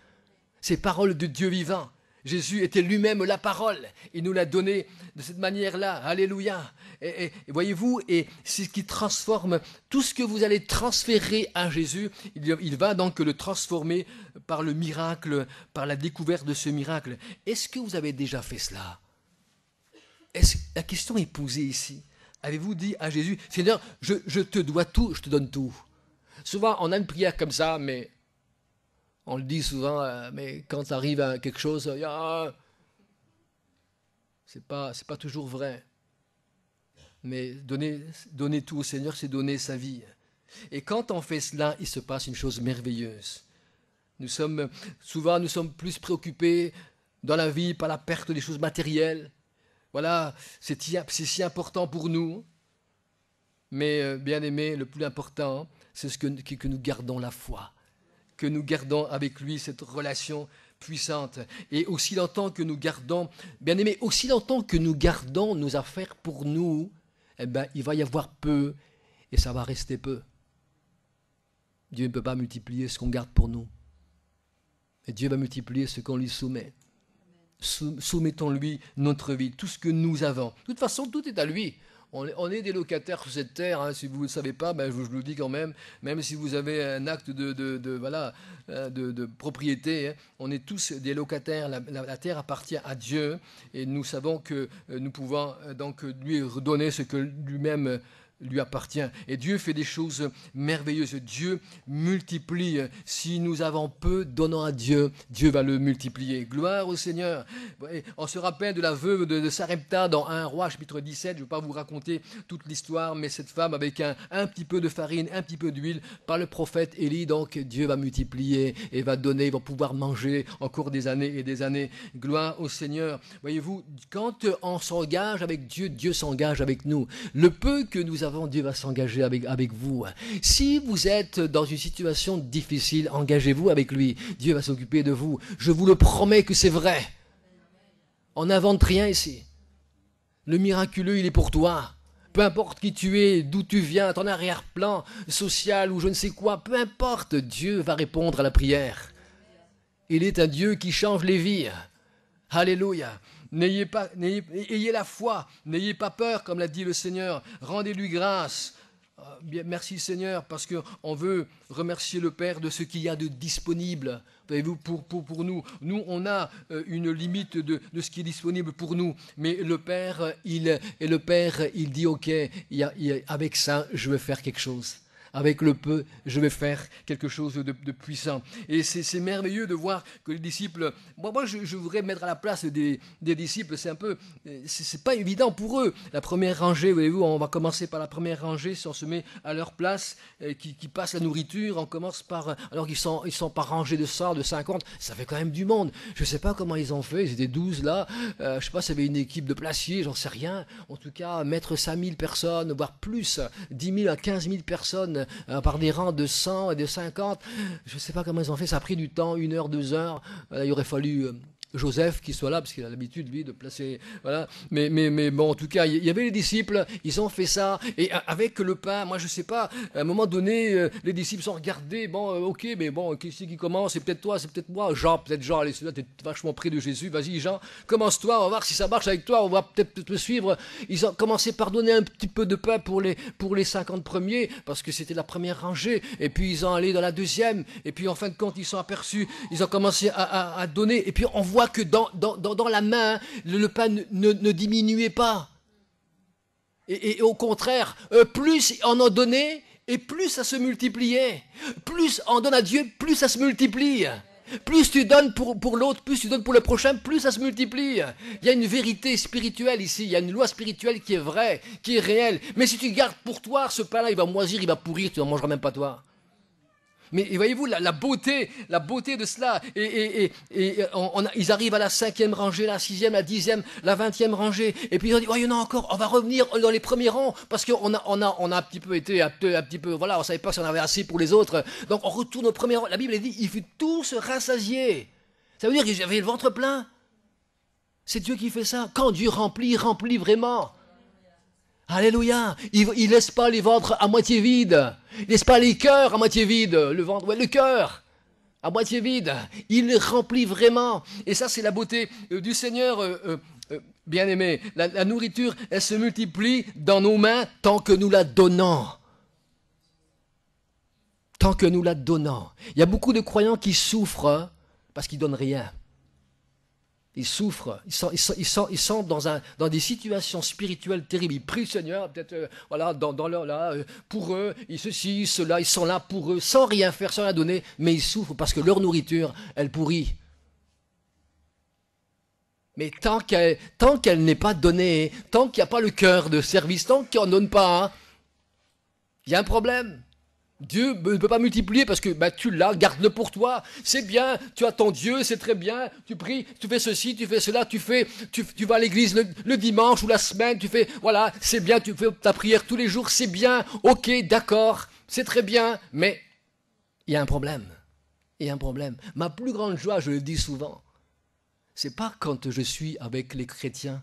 C'est parole de Dieu vivant. Jésus était lui-même la parole. Il nous l'a donné de cette manière-là. Alléluia. Et voyez-vous, et c'est ce qui transforme tout ce que vous allez transférer à Jésus. Il va donc le transformer par le miracle, par la découverte de ce miracle. Est-ce que vous avez déjà fait cela? La question est posée ici. Avez-vous dit à Jésus, Seigneur, je te dois tout, je te donne tout? Souvent, on a une prière comme ça, mais on le dit souvent, mais quand ça arrive à quelque chose, c'est pas toujours vrai. Mais donner tout au Seigneur, c'est donner sa vie. Et quand on fait cela, il se passe une chose merveilleuse. Souvent, nous sommes plus préoccupés dans la vie par la perte des choses matérielles. Voilà, c'est si important pour nous. Mais bien aimé, le plus important, c'est que nous gardons la foi, que nous gardons avec lui cette relation puissante. Et aussi longtemps que nous gardons, bien aimé, aussi longtemps que nous gardons nos affaires pour nous, eh ben, il va y avoir peu et ça va rester peu. Dieu ne peut pas multiplier ce qu'on garde pour nous. Et Dieu va multiplier ce qu'on lui soumet. Soumettons-lui notre vie, tout ce que nous avons. De toute façon, tout est à lui. On est des locataires sur cette terre. Hein. Si vous ne le savez pas, ben je vous le dis quand même. Même si vous avez un acte de propriété, hein, on est tous des locataires. La terre appartient à Dieu et nous savons que nous pouvons donc lui redonner ce que lui-même lui appartient. Et Dieu fait des choses merveilleuses. Dieu multiplie. Si nous avons peu, donnons à Dieu. Dieu va le multiplier. Gloire au Seigneur. On se rappelle de la veuve de Sarepta dans 1 Roi, chapitre 17. Je ne vais pas vous raconter toute l'histoire, mais cette femme avec un petit peu de farine, un petit peu d'huile, par le prophète Élie, donc Dieu va multiplier et va donner, va pouvoir manger encore des années et des années. Gloire au Seigneur. Voyez-vous, quand on s'engage avec Dieu, Dieu s'engage avec nous. Le peu que nous avons, Dieu va s'engager avec vous. Si vous êtes dans une situation difficile, engagez-vous avec lui. Dieu va s'occuper de vous. Je vous le promets que c'est vrai. On n'invente rien ici. Le miraculeux, il est pour toi. Peu importe qui tu es, d'où tu viens, ton arrière-plan social ou je ne sais quoi, peu importe, Dieu va répondre à la prière. Il est un Dieu qui change les vies. Alléluia. Ayez la foi, n'ayez pas peur, comme l'a dit le Seigneur. Rendez-lui grâce. Merci Seigneur, parce qu'on veut remercier le Père de ce qu'il y a de disponible. Voyez-vous, pour nous. Nous, on a une limite de ce qui est disponible pour nous. Mais le Père, il dit, ok, avec ça, je vais faire quelque chose. Avec le peu, je vais faire quelque chose de puissant. Et c'est merveilleux de voir que les disciples... Moi, je voudrais mettre à la place des disciples. C'est pas évident pour eux. La première rangée, voyez-vous, on va commencer par la première rangée, si on se met à leur place, qui passe la nourriture, on commence par... Alors qu'ils sont par rangée de 100, de 50, ça fait quand même du monde. Je ne sais pas comment ils ont fait, ils étaient 12 là. Je ne sais pas s'il y avait une équipe de placiers, j'en sais rien. En tout cas, mettre 5000 personnes, voire plus, 10 000 à 15 000 personnes par des rangs de 100 et de 50. Je ne sais pas comment ils ont fait, ça a pris du temps, 1 heure, 2 heures. Il aurait fallu Joseph qui soit là, parce qu'il a l'habitude, lui, de placer... Voilà. Mais bon, en tout cas, il y avait les disciples, ils ont fait ça, et avec le pain, moi je sais pas, à un moment donné, les disciples sont regardés, bon, ok, mais bon, qui c'est qui commence? C'est peut-être toi, c'est peut-être moi. Jean, peut-être Jean, allez, celui-là, t'es vachement près de Jésus, vas-y Jean, commence-toi, on va voir si ça marche avec toi, on va peut-être te suivre. Ils ont commencé par donner un petit peu de pain pour les 50 premiers, parce que c'était la première rangée, et puis ils ont allé dans la deuxième, et puis en fin de compte, ils sont aperçus, ils ont commencé à donner, et puis on voit que dans la main, le pain ne diminuait pas. Et au contraire, plus on en donnait, et plus ça se multipliait. Plus on donne à Dieu, plus ça se multiplie. Plus tu donnes pour l'autre, plus tu donnes pour le prochain, plus ça se multiplie. Il y a une vérité spirituelle ici, il y a une loi spirituelle qui est vraie, qui est réelle. Mais si tu gardes pour toi, ce pain-là, il va moisir, il va pourrir, tu n'en mangeras même pas toi. Mais voyez-vous la beauté de cela. Ils arrivent à la 5e rangée, la 6e, la 10e, la 20e rangée. Et puis ils ont dit, oh, il y en a encore, on va revenir dans les premiers rangs, parce qu'on a un petit peu été, un petit peu, voilà, on savait pas si on avait assez pour les autres. Donc on retourne au premier rang. La Bible dit, il fut tous rassasiés. Ça veut dire que j'avais le ventre plein. C'est Dieu qui fait ça. Quand Dieu remplit, il remplit vraiment. Alléluia. Il ne laisse pas les ventres à moitié vides. Il ne laisse pas les cœurs à moitié vides. Le cœur à moitié vide. Il les remplit vraiment. Et ça, c'est la beauté du Seigneur, bien-aimé. La nourriture, elle se multiplie dans nos mains tant que nous la donnons. Tant que nous la donnons. Il y a beaucoup de croyants qui souffrent parce qu'ils ne donnent rien. Ils souffrent, ils sont dans des situations spirituelles terribles. Ils prient le Seigneur, peut-être voilà, dans leur là, pour eux, ceci, cela, ils sont là pour eux, sans rien faire, sans rien donner, mais ils souffrent parce que leur nourriture, elle pourrit. Mais tant qu'elle n'est pas donnée, tant qu'il n'y a pas le cœur de service, tant qu'on n'en donne pas, il y a un problème. Dieu ne peut pas multiplier parce que tu l'as, garde-le pour toi. C'est bien, tu as ton Dieu, c'est très bien. Tu pries, tu fais ceci, tu fais cela, tu vas à l'église le dimanche ou la semaine, tu fais, voilà, c'est bien, tu fais ta prière tous les jours, c'est bien, ok, d'accord, c'est très bien, mais il y a un problème. Il y a un problème. Ma plus grande joie, je le dis souvent, c'est pas quand je suis avec les chrétiens.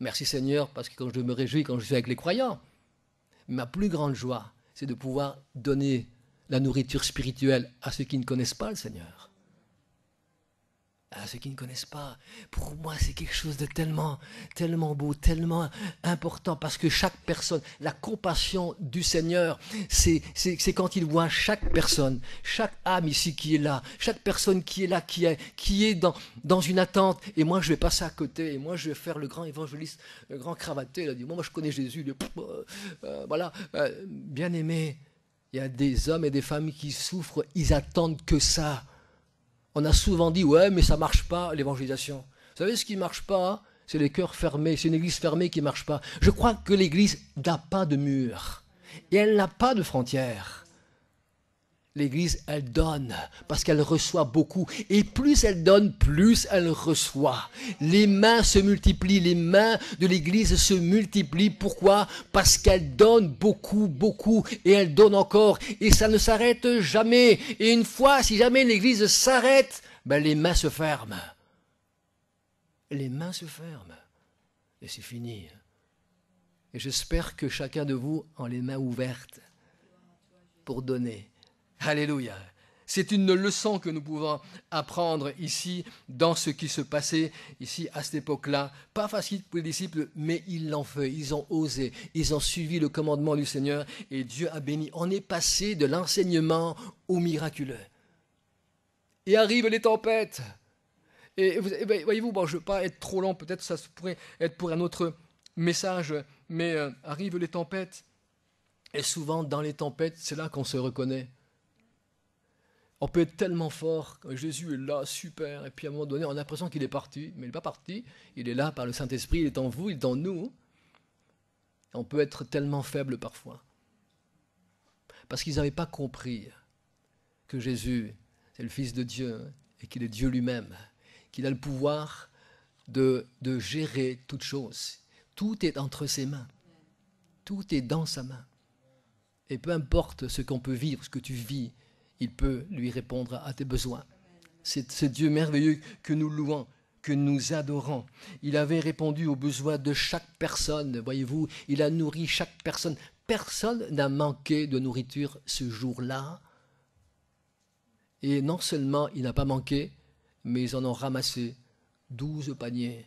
Merci Seigneur, parce que quand je me réjouis, quand je suis avec les croyants, ma plus grande joie, c'est de pouvoir donner la nourriture spirituelle à ceux qui ne connaissent pas le Seigneur. À ceux qui ne connaissent pas. Pour moi, c'est quelque chose de tellement, tellement beau, tellement important, parce que chaque personne, la compassion du Seigneur, c'est quand il voit chaque personne, chaque âme ici qui est là, chaque personne qui est là, qui est dans une attente, et moi je vais passer à côté, et moi je vais faire le grand évangéliste, le grand cravaté, là, dit, moi je connais Jésus, voilà, bien aimé, il y a des hommes et des femmes qui souffrent, ils attendent que ça. On a souvent dit, ouais, mais ça ne marche pas, l'évangélisation. Vous savez ce qui ne marche pas? C'est les cœurs fermés, c'est une église fermée qui ne marche pas. Je crois que l'église n'a pas de mur, et elle n'a pas de frontières. L'église, elle donne, parce qu'elle reçoit beaucoup. Et plus elle donne, plus elle reçoit. Les mains se multiplient, les mains de l'église se multiplient. Pourquoi? Parce qu'elle donne beaucoup, beaucoup, et elle donne encore. Et ça ne s'arrête jamais. Et une fois, si jamais l'église s'arrête, les mains se ferment. Les mains se ferment. Et c'est fini. Et j'espère que chacun de vous a les mains ouvertes pour donner. Alléluia. C'est une leçon que nous pouvons apprendre ici, dans ce qui se passait ici à cette époque-là. Pas facile pour les disciples, mais ils l'ont fait, ils ont osé, ils ont suivi le commandement du Seigneur et Dieu a béni. On est passé de l'enseignement au miraculeux. Et arrivent les tempêtes. Et voyez-vous, bon, je ne veux pas être trop long, peut-être ça pourrait être pour un autre message, mais arrivent les tempêtes. Et souvent, dans les tempêtes, c'est là qu'on se reconnaît. On peut être tellement fort, quand Jésus est là, super, et puis à un moment donné, on a l'impression qu'il est parti, mais il n'est pas parti, il est là par le Saint-Esprit, il est en vous, il est en nous. On peut être tellement faible parfois, parce qu'ils n'avaient pas compris que Jésus, c'est le Fils de Dieu, et qu'il est Dieu lui-même, qu'il a le pouvoir de gérer toutes choses. Tout est entre ses mains, tout est dans sa main. Et peu importe ce qu'on peut vivre, ce que tu vis, il peut lui répondre à tes besoins. C'est ce Dieu merveilleux que nous louons, que nous adorons. Il avait répondu aux besoins de chaque personne, voyez-vous, il a nourri chaque personne. Personne n'a manqué de nourriture ce jour-là. Et non seulement il n'a pas manqué, mais ils en ont ramassé 12 paniers.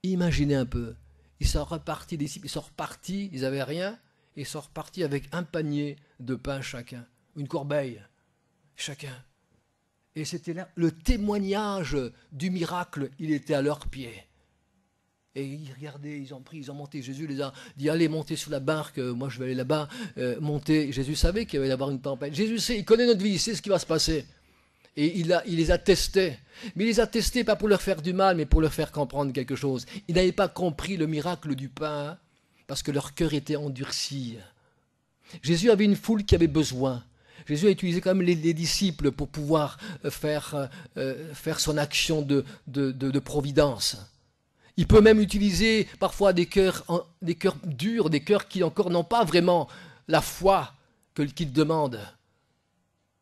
Imaginez un peu, ils sont repartis, ils sont repartis, ils n'avaient rien, et ils sont repartis avec un panier de pain chacun, une corbeille chacun. Et c'était là le témoignage du miracle, il était à leurs pieds. Et ils regardaient, ils ont pris, ils ont monté. Jésus les a dit, allez, montez sur la barque, moi je vais aller là-bas, montez. Jésus savait qu'il allait y avoir une tempête. Jésus sait, il connaît notre vie, il sait ce qui va se passer. Et il les a testés. Mais il les a testés pas pour leur faire du mal, mais pour leur faire comprendre quelque chose. Ils n'avaient pas compris le miracle du pain, parce que leur cœur était endurci. Jésus avait une foule qui avait besoin. Jésus a utilisé quand même les disciples pour pouvoir faire son action de providence. Il peut même utiliser parfois des cœurs durs, des cœurs qui encore n'ont pas vraiment la foi qu'il demande.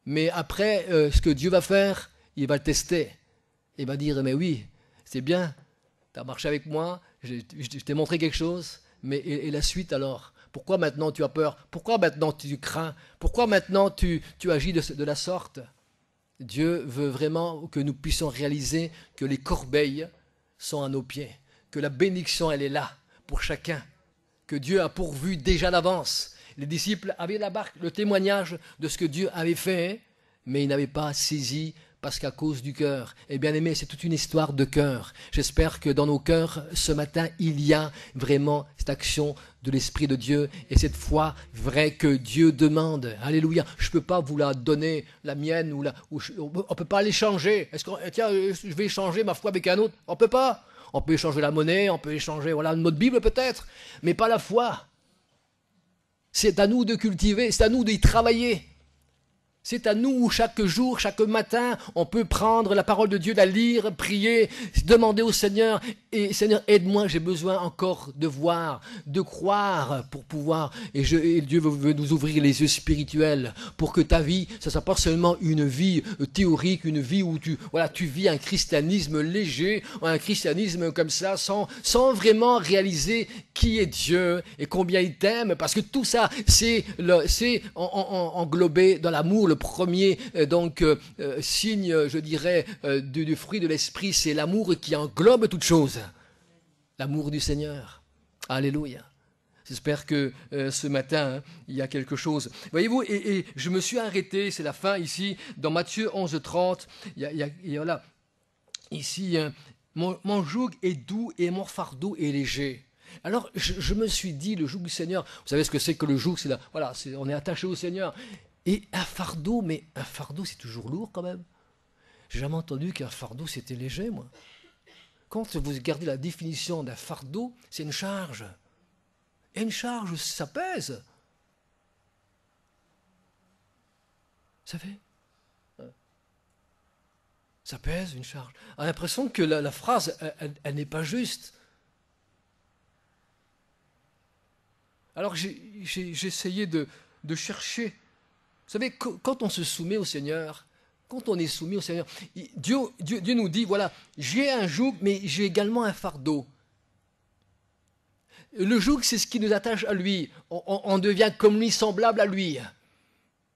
Mais après, ce que Dieu va faire, il va le tester. Il va dire, mais oui, c'est bien, tu as marché avec moi, je t'ai montré quelque chose, mais et la suite alors? Pourquoi maintenant tu as peur? Pourquoi maintenant tu crains? Pourquoi maintenant tu agis de la sorte? Dieu veut vraiment que nous puissions réaliser que les corbeilles sont à nos pieds, que la bénédiction, elle est là pour chacun, que Dieu a pourvu déjà d'avance. Les disciples avaient la barque, le témoignage de ce que Dieu avait fait, mais ils n'avaient pas saisi parce qu'à cause du cœur. Et bien aimé, c'est toute une histoire de cœur. J'espère que dans nos cœurs, ce matin, il y a vraiment cette action de l'Esprit de Dieu et cette foi vraie que Dieu demande. Alléluia. Je ne peux pas vous la donner, la mienne, on ne peut pas l'échanger. Tiens, je vais échanger ma foi avec un autre. On ne peut pas. On peut échanger la monnaie, on peut échanger notre Bible peut-être, mais pas la foi. C'est à nous de cultiver, c'est à nous d'y travailler. C'est à nous, chaque jour, chaque matin, on peut prendre la parole de Dieu, la lire, prier, demander au Seigneur, et Seigneur, aide-moi, j'ai besoin encore de voir, de croire pour pouvoir, et Dieu veut nous ouvrir les yeux spirituels pour que ta vie, ça ne soit pas seulement une vie théorique, une vie où tu vis un christianisme léger, un christianisme comme ça, sans vraiment réaliser qui est Dieu et combien il t'aime, parce que tout ça, c'est englobé dans l'amour. Le premier signe, je dirais, du fruit de l'esprit, c'est l'amour qui englobe toute chose. L'amour du Seigneur. Alléluia. J'espère que ce matin, il y a quelque chose. Voyez-vous, et je me suis arrêté, c'est la fin ici, dans Matthieu 11:30, voilà, ici, mon joug est doux et mon fardeau est léger. Alors, je me suis dit, le joug du Seigneur, vous savez ce que c'est que le joug, on est attaché au Seigneur. Et un fardeau, mais un fardeau, c'est toujours lourd quand même. J'ai jamais entendu qu'un fardeau, c'était léger, moi. Quand vous regardez la définition d'un fardeau, c'est une charge. Et une charge, ça pèse. Vous savez? Ça pèse, une charge. On a l'impression que la phrase, elle n'est pas juste. Alors j'ai essayé de chercher. Vous savez, quand on se soumet au Seigneur, quand on est soumis au Seigneur, Dieu nous dit, voilà, j'ai un joug, mais j'ai également un fardeau. Le joug, c'est ce qui nous attache à lui. On devient comme lui, semblable à lui.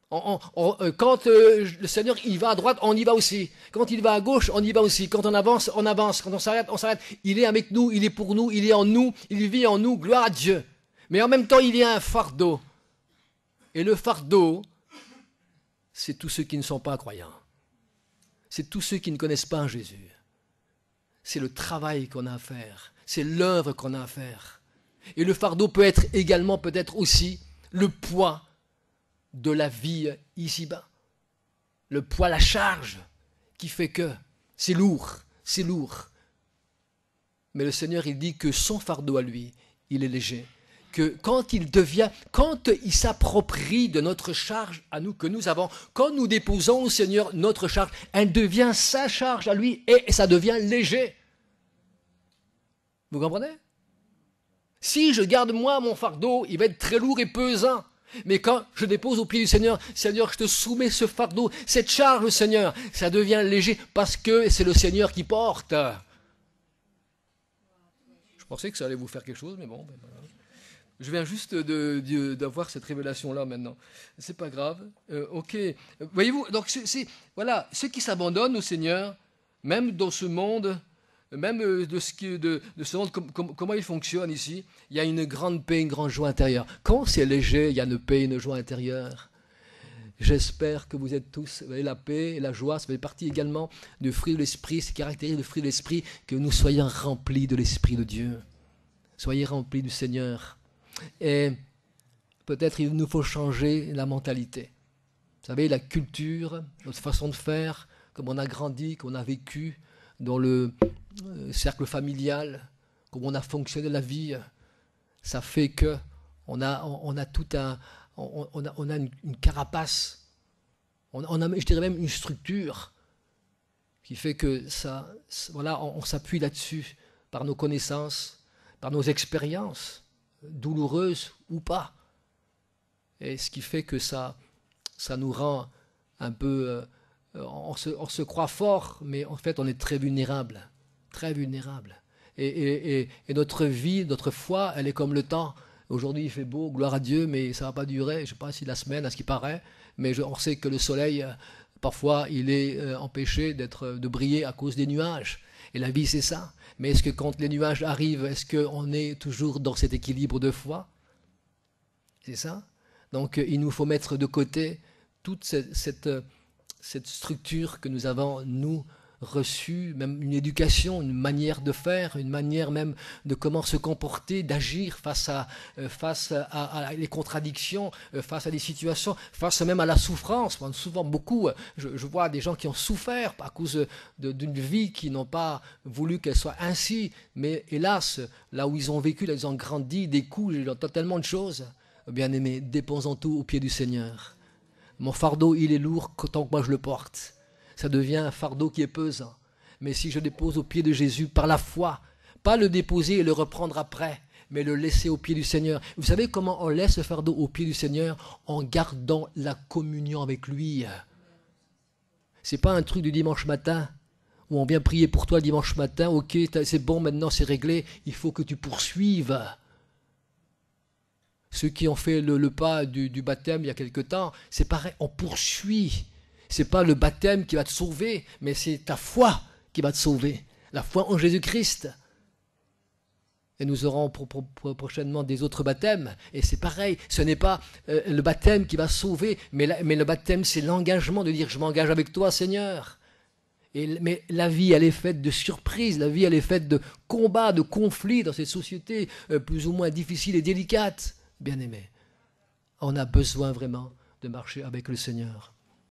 Quand le Seigneur il va à droite, on y va aussi. Quand il va à gauche, on y va aussi. Quand on avance, on avance. Quand on s'arrête, on s'arrête. Il est avec nous, il est pour nous, il est en nous, il vit en nous, gloire à Dieu. Mais en même temps, il y a un fardeau. Et le fardeau, c'est tous ceux qui ne sont pas croyants. C'est tous ceux qui ne connaissent pas Jésus. C'est le travail qu'on a à faire. C'est l'œuvre qu'on a à faire. Et le fardeau peut être également, peut-être aussi, le poids de la vie ici-bas. Le poids, la charge qui fait que c'est lourd, c'est lourd. Mais le Seigneur, il dit que son fardeau à lui, il est léger. Que quand il s'approprie de notre charge à nous que nous avons, quand nous déposons au Seigneur notre charge, elle devient sa charge à lui et ça devient léger. Vous comprenez? Si je garde moi mon fardeau, il va être très lourd et pesant. Mais quand je dépose au pied du Seigneur, Seigneur, je te soumets ce fardeau, cette charge, Seigneur, ça devient léger parce que c'est le Seigneur qui porte. Je pensais que ça allait vous faire quelque chose, mais bon. Je viens juste d'avoir cette révélation-là maintenant. C'est pas grave. Ok. Voyez-vous, donc voilà, ceux qui s'abandonnent au Seigneur, même dans ce monde, même de ce monde, comment il fonctionne ici, il y a une grande paix, une grande joie intérieure. Quand c'est léger, il y a une paix, une joie intérieure. J'espère que vous êtes tous, vous voyez, la paix et la joie, ça fait partie également du fruit de l'Esprit, c'est caractérise le fruit de l'Esprit, que nous soyons remplis de l'Esprit de Dieu. Soyez remplis du Seigneur. Et peut-être il nous faut changer la mentalité. Vous savez, la culture, notre façon de faire, comme on a grandi, qu'on a vécu dans le cercle familial, comme on a fonctionné la vie, ça fait que on a tout un, on a une carapace, on a, je dirais même une structure qui fait que ça, voilà, on s'appuie là-dessus par nos connaissances, par nos expériences, douloureuses ou pas. Et ce qui fait que ça nous rend un peu, on se croit fort, mais en fait on est très vulnérable, très vulnérable. Et notre vie, notre foi, elle est comme le temps. Aujourd'hui il fait beau, gloire à Dieu, mais ça ne va pas durer, je ne sais pas si la semaine, à ce qui paraît, mais on sait que le soleil, parfois il est empêché de briller à cause des nuages. Et la vie c'est ça. Mais est-ce que quand les nuages arrivent, est-ce qu'on est toujours dans cet équilibre de foi? C'est ça. Donc il nous faut mettre de côté toute cette structure que nous avons, nous, reçue, même une éducation, une manière de faire, une manière même de comment se comporter, d'agir face à les contradictions, face à des situations, face même à la souffrance. Souvent beaucoup, je vois des gens qui ont souffert à cause d'une vie qui n'ont pas voulu qu'elle soit ainsi, mais hélas, là où ils ont vécu, là où ils ont grandi, des coups, j'entends tellement de choses. Bien-aimés, déposons tout au pied du Seigneur. Mon fardeau, il est lourd tant que moi je le porte. Ça devient un fardeau qui est pesant. Mais si je dépose au pied de Jésus par la foi, pas le déposer et le reprendre après, mais le laisser au pied du Seigneur. Vous savez comment on laisse ce fardeau au pied du Seigneur? En gardant la communion avec lui. C'est pas un truc du dimanche matin où on vient prier pour toi le dimanche matin. Ok, c'est bon, maintenant c'est réglé. Il faut que tu poursuives. Ceux qui ont fait le pas du baptême il y a quelque temps, c'est pareil, on poursuit. C'est pas le baptême qui va te sauver, mais c'est ta foi qui va te sauver. La foi en Jésus-Christ. Et nous aurons prochainement des autres baptêmes. Et c'est pareil, ce n'est pas le baptême qui va sauver, mais le baptême, c'est l'engagement de dire « je m'engage avec toi, Seigneur ». Mais la vie, elle est faite de surprises, la vie, elle est faite de combats, de conflits dans cette société plus ou moins difficile et délicate. Bien-aimés, on a besoin vraiment de marcher avec le Seigneur.